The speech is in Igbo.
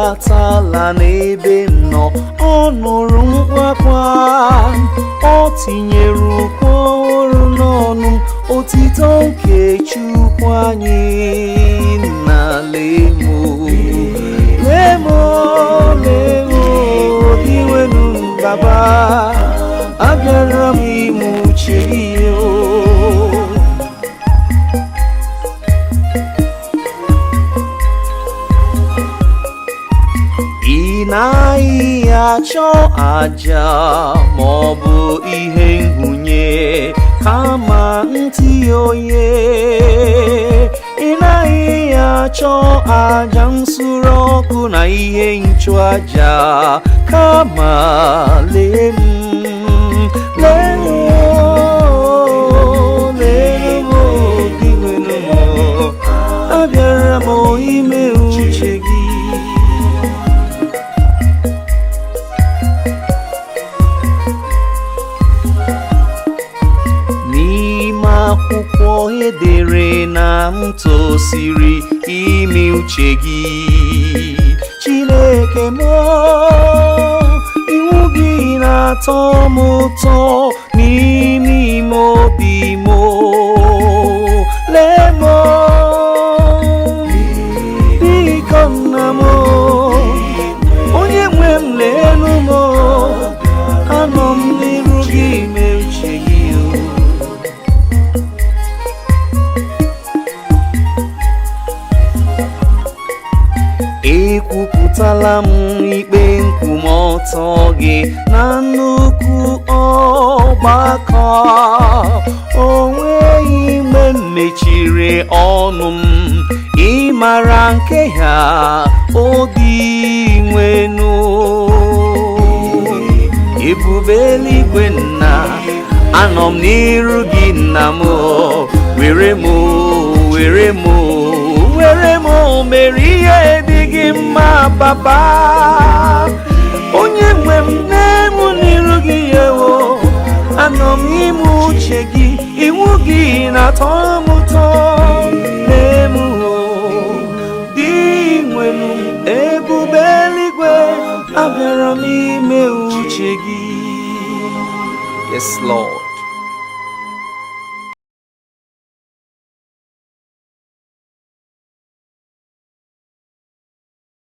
batala n'ebe nọ ọ nụrụ mkpakwa ọ tinyere ukwu ọhụrụ n'ọnụ otito nke Chukwu anyị na lemo iwenu ngaba abịara m ime uche gị ị naghị achọ aja ma ọ bụ ihe nhunye kama ntị onye ị naghị achọ aja nsure ọkụ na ihe nchụaja kama lee abịara m ime uche gị n'ime akwụkwọ edere na m tosiri ime uche gị Chineke m iwu gị na-atọ m ụtọ n'ime ime obi m lee m biko nna m onye nwe m leenụ m anọ m n'iru gị ime uche gị ekwupụtala m ikpe nkwụmọtọ gị na nnukwu ọgbakọ onweghị mgbe m mechiri ọnụ m ịmara nke ha obi nwenu ebube eluigwe nna anọ m n'iru gị nna m were m mere ihe dị gị mma papa onye nwe m na-emu n'iru gị yewo anọ m ime uche gị iwu gị na-atọ m ụtọ na-emu dị nwenu ebube eluigwe abịara m ime uche gị. Yes, Lord.